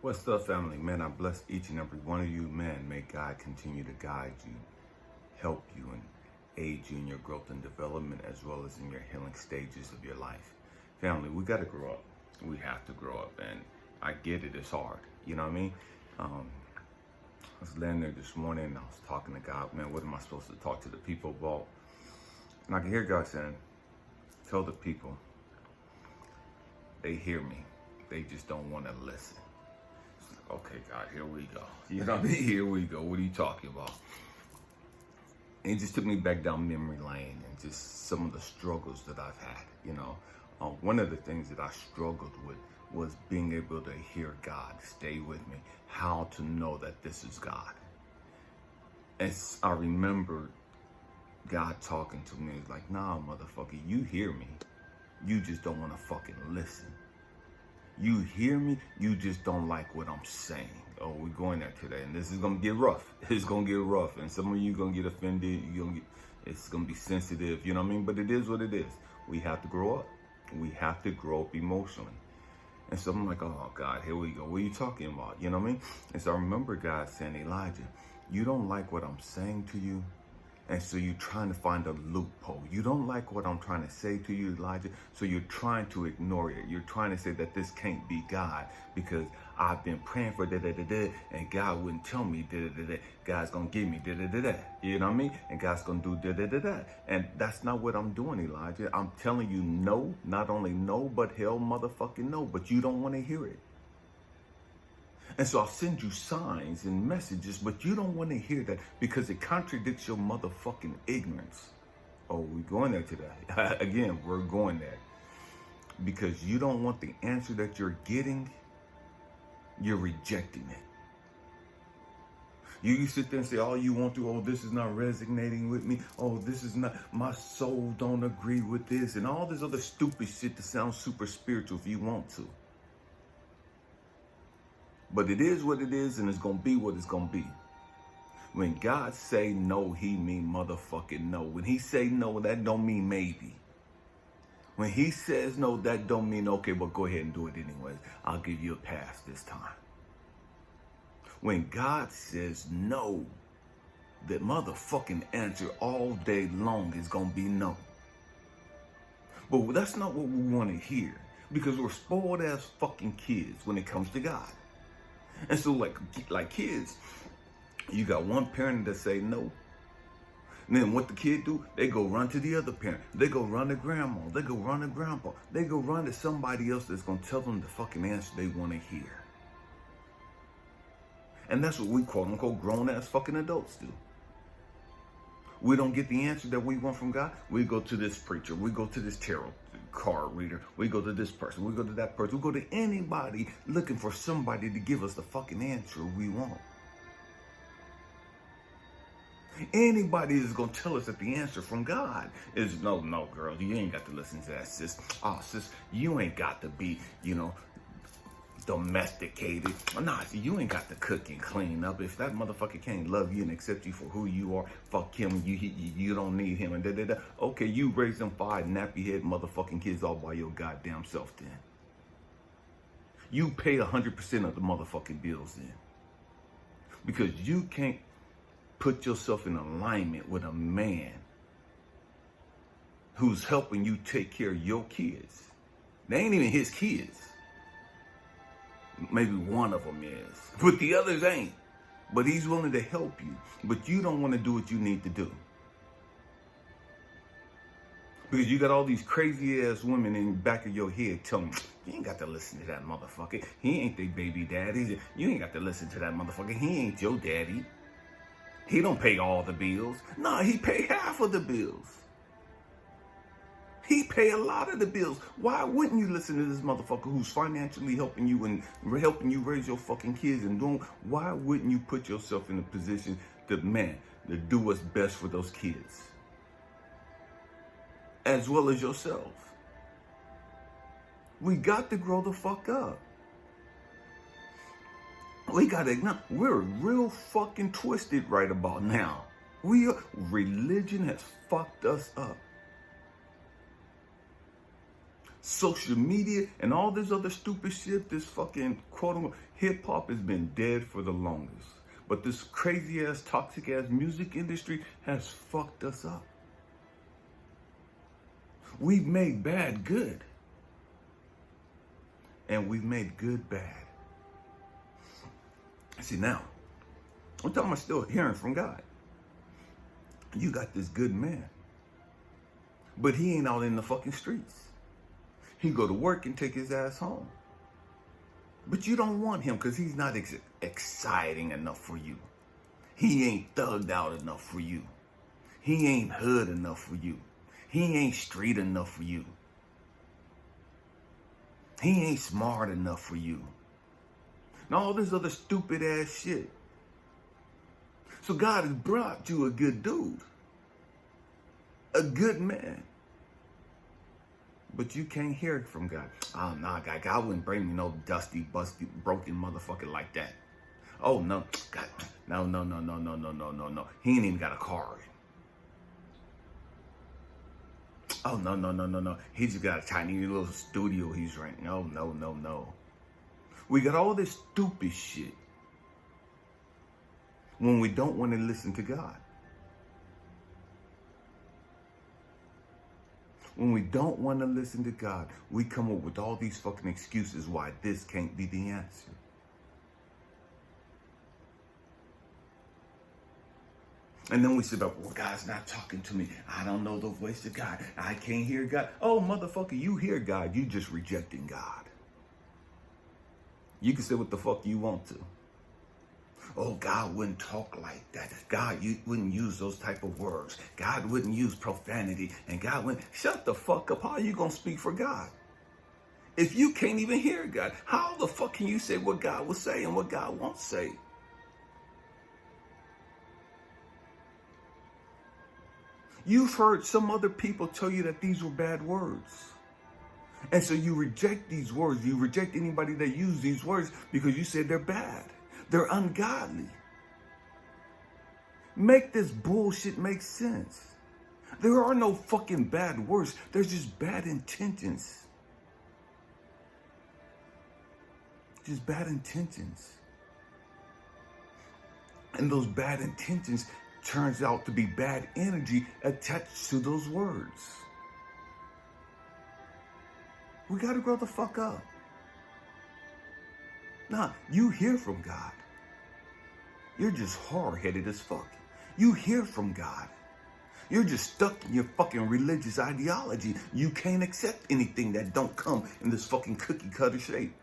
What's up, family? Man, I bless each and every one of you. Man, may God continue to guide you, help you, and aid you in your growth and development, as well as in your healing stages of your life. Family, we got to grow up. We have to grow up, and I get it. It's hard. You know what I mean? I was laying there this morning, and I was talking to God. Man, what am I supposed to talk to the people about? And I can hear God saying, tell the people they hear me. They just don't want to listen. Okay, God, here we go. You know what I mean? Here we go. What are you talking about? And it just took me back down memory lane and just some of the struggles that I've had. One of the things that I struggled with was being able to hear God stay with me, how to know that this is God. And I remember God talking to me, like, nah, motherfucker, you hear me. You just don't want to fucking listen. You hear me, you just don't like what I'm saying. Oh, we're going there today, and this is gonna get rough. It's gonna get rough, and some of you gonna get offended. It's gonna be sensitive. You know what I mean? But it is what it is. We have to grow up. We have to grow up emotionally. And so I'm like, oh God, here we go. What are you talking about? You know what I mean? And so I remember God saying, Elijah, you don't like what I'm saying to you. And so you're trying to find a loophole. You don't like what I'm trying to say to you, Elijah. So you're trying to ignore it. You're trying to say that this can't be God because I've been praying for da-da-da-da and God wouldn't tell me da-da-da-da. God's going to give me da-da-da-da. You know what I mean? And God's going to do da-da-da-da. And that's not what I'm doing, Elijah. I'm telling you no, not only no, but hell motherfucking no. But you don't want to hear it. And so I'll send you signs and messages, but you don't want to hear that because it contradicts your motherfucking ignorance. Oh, we're going there today. Again, we're going there. Because you don't want the answer that you're getting, you're rejecting it. You sit there and say all you want to, oh, this is not resonating with me. Oh, this is not, my soul don't agree with this. And all this other stupid shit that sounds super spiritual if you want to. But it is what it is, and it's going to be what it's going to be. When God say no, he mean motherfucking no. When he say no, that don't mean maybe. When he says no, that don't mean, okay, well, go ahead and do it anyways. I'll give you a pass this time. When God says no, the motherfucking answer all day long is going to be no. But that's not what we want to hear, because we're spoiled ass fucking kids when it comes to God. And so like kids, you got one parent that say no. And then what the kid do? They go run to the other parent. They go run to grandma. They go run to grandpa. They go run to somebody else that's going to tell them the fucking answer they want to hear. And that's what we quote unquote grown ass fucking adults do. We don't get the answer that we want from God. We go to this preacher. We go to this tarot card reader. We go to this person. We go to that person. We go to anybody looking for somebody to give us the fucking answer we want. Anybody is going to tell us that the answer from God is no, girl, you ain't got to listen to that, sis. Oh, sis, you ain't got to be, domesticated. Nah, see, you ain't got to cook and clean up. If that motherfucker can't love you and accept you for who you are, fuck him. You don't need him and da-da-da. Okay, you raise them 5 nappy head motherfucking kids all by your goddamn self then. You pay 100% of the motherfucking bills then. Because you can't put yourself in alignment with a man who's helping you take care of your kids. They ain't even his kids. Maybe one of them is, but the others ain't. But he's willing to help you, but you don't want to do what you need to do. Because you got all these crazy ass women in the back of your head telling you ain't got to listen to that motherfucker. He ain't their baby daddy. You ain't got to listen to that motherfucker. He ain't your daddy. He don't pay all the bills. Nah, he pay half of the bills. He pay a lot of the bills. Why wouldn't you listen to this motherfucker who's financially helping you and helping you raise your fucking kids and doing? Why wouldn't you put yourself in a position to do what's best for those kids, as well as yourself? We got to grow the fuck up. We gotta acknowledge we're real fucking twisted right about now. Religion has fucked us up. social media, and all this other stupid shit, this fucking quote-unquote hip-hop has been dead for the longest. But this crazy-ass, toxic-ass music industry has fucked us up. We've made bad good. And we've made good bad. See, now, I'm talking about still hearing from God. You got this good man. But he ain't out in the fucking streets. He go to work and take his ass home. But you don't want him because he's not exciting enough for you. He ain't thugged out enough for you. He ain't hood enough for you. He ain't street enough for you. He ain't smart enough for you. And all this other stupid ass shit. So God has brought you a good dude. A good man. But you can't hear it from God. Oh, nah, God wouldn't bring me no dusty, busty, broken motherfucker like that. Oh, no. God, no. He ain't even got a car. Oh, no. He just got a tiny little studio he's renting. No. We got all this stupid shit when we don't want to listen to God. When we don't want to listen to God, we come up with all these fucking excuses why this can't be the answer. And then we say, well, God's not talking to me. I don't know the voice of God. I can't hear God. Oh, motherfucker, you hear God. You just rejecting God. You can say what the fuck you want to. Oh, God wouldn't talk like that. God wouldn't use those type of words. God wouldn't use profanity. And God wouldn't. Shut the fuck up. How are you going to speak for God? If you can't even hear God, how the fuck can you say what God will say and what God won't say? You've heard some other people tell you that these were bad words. And so you reject these words. You reject anybody that uses these words because you said they're bad. They're ungodly. Make this bullshit make sense. There are no fucking bad words. There's just bad intentions. Just bad intentions. And those bad intentions turns out to be bad energy attached to those words. We got to grow the fuck up. Nah, you hear from God. You're just hard-headed as fuck. You hear from God. You're just stuck in your fucking religious ideology. You can't accept anything that don't come in this fucking cookie cutter shape.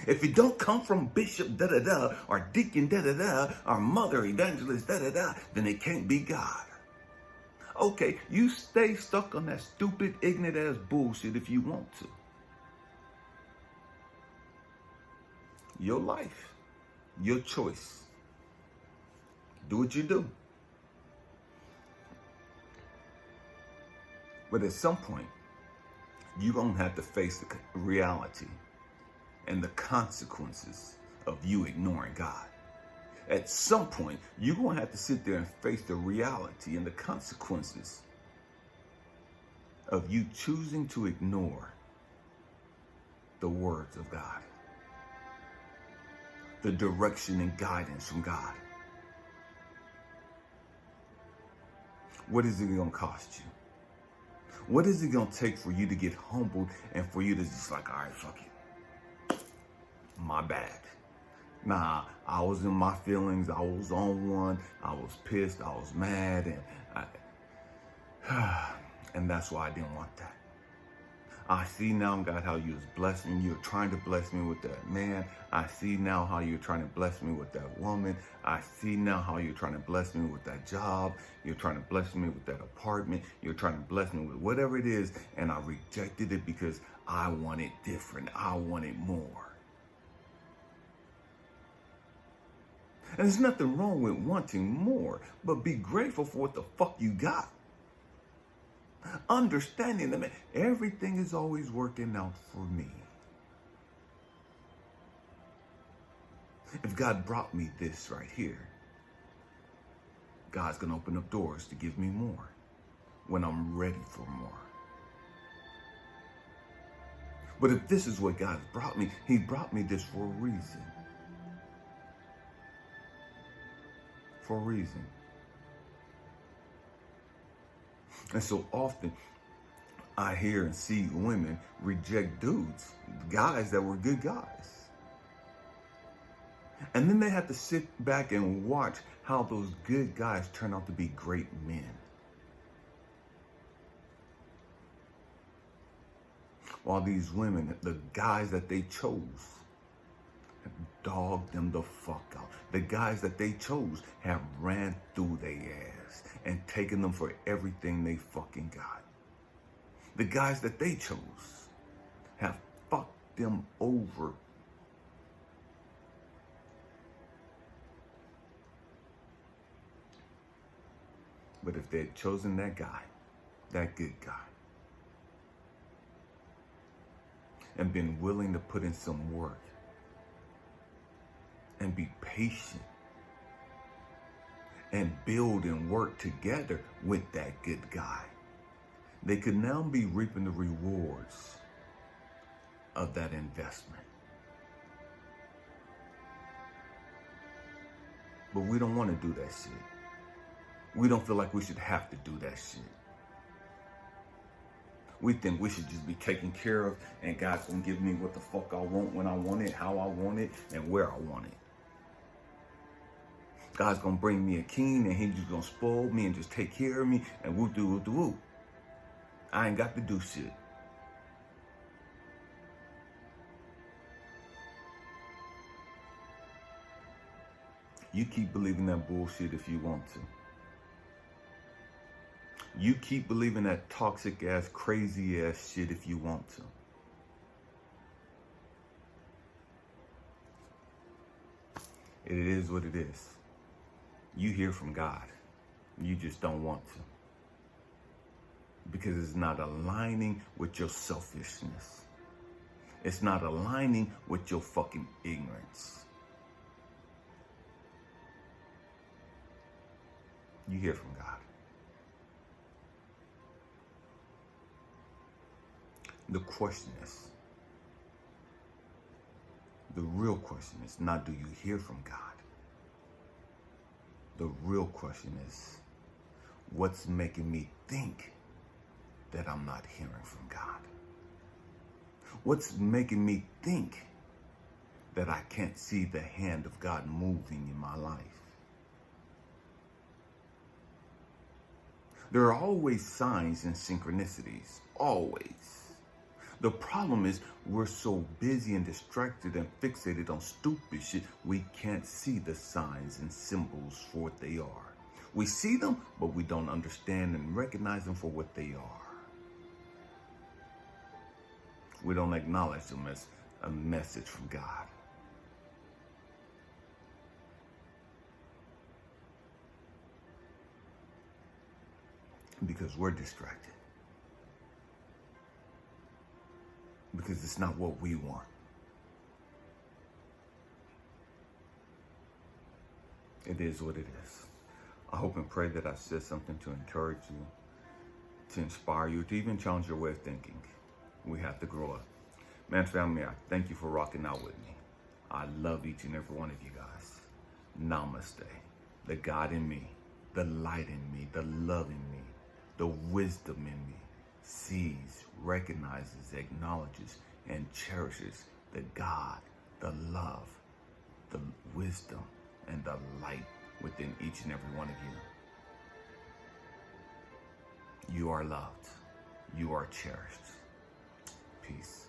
If it don't come from Bishop da-da-da, or Deacon da-da-da, or Mother Evangelist da-da-da, then it can't be God. Okay, you stay stuck on that stupid, ignorant-ass bullshit if you want to. Your life, your choice. Do what you do. But at some point, you're going to have to face the reality and the consequences of you ignoring God. At some point, you're going to have to sit there and face the reality and the consequences of you choosing to ignore the words of God, the direction and guidance from God. What is it going to cost you? What is it going to take for you to get humbled and for you to just like, all right, fuck it. My bad. Nah, I was in my feelings. I was on one. I was pissed. I was mad. And that's why I didn't want that. I see now, God, how you was blessing me. You're trying to bless me with that man. I see now how you're trying to bless me with that woman. I see now how you're trying to bless me with that job. You're trying to bless me with that apartment. You're trying to bless me with whatever it is. And I rejected it because I wanted different. I wanted more. And there's nothing wrong with wanting more, but be grateful for what the fuck you got. Understanding that everything is always working out for me. If God brought me this right here, God's going to open up doors to give me more when I'm ready for more. But if this is what God has brought me, he brought me this for a reason. For a reason. And so often I hear and see women reject dudes, guys that were good guys. And then they have to sit back and watch how those good guys turn out to be great men. While these women, the guys that they chose, have dogged them the fuck out. The guys that they chose have ran through their ass and taken them for everything they fucking got. The guys that they chose have fucked them over. But if they had chosen that guy, that good guy, and been willing to put in some work and be patient and build and work together with that good guy, they could now be reaping the rewards of that investment. But we don't want to do that shit. We don't feel like we should have to do that shit. We think we should just be taken care of, and God's gonna give me what the fuck I want, when I want it, how I want it, and where I want it. God's gonna bring me a king, and he's just gonna spoil me and just take care of me, and woo-doo-woo-doo-woo. I ain't got to do shit. You keep believing that bullshit if you want to. You keep believing that toxic ass, crazy ass shit if you want to. It is what it is. You hear from God. You just don't want to. Because it's not aligning with your selfishness. It's not aligning with your fucking ignorance. You hear from God. The question is, the real question is not do you hear from God? The real question is, what's making me think that I'm not hearing from God? What's making me think that I can't see the hand of God moving in my life? There are always signs and synchronicities, always. The problem is we're so busy and distracted and fixated on stupid shit, we can't see the signs and symbols for what they are. We see them, but we don't understand and recognize them for what they are. We don't acknowledge them as a message from God. Because we're distracted. Because it's not what we want. It is what it is. I hope and pray that I said something to encourage you, to inspire you, to even challenge your way of thinking. We have to grow up. Man, family, I thank you for rocking out with me. I love each and every one of you guys. Namaste. The God in me, the light in me, the love in me, the wisdom in me, sees, recognizes, acknowledges, and cherishes the God, the love, the wisdom, and the light within each and every one of you. You are loved. You are cherished. Peace.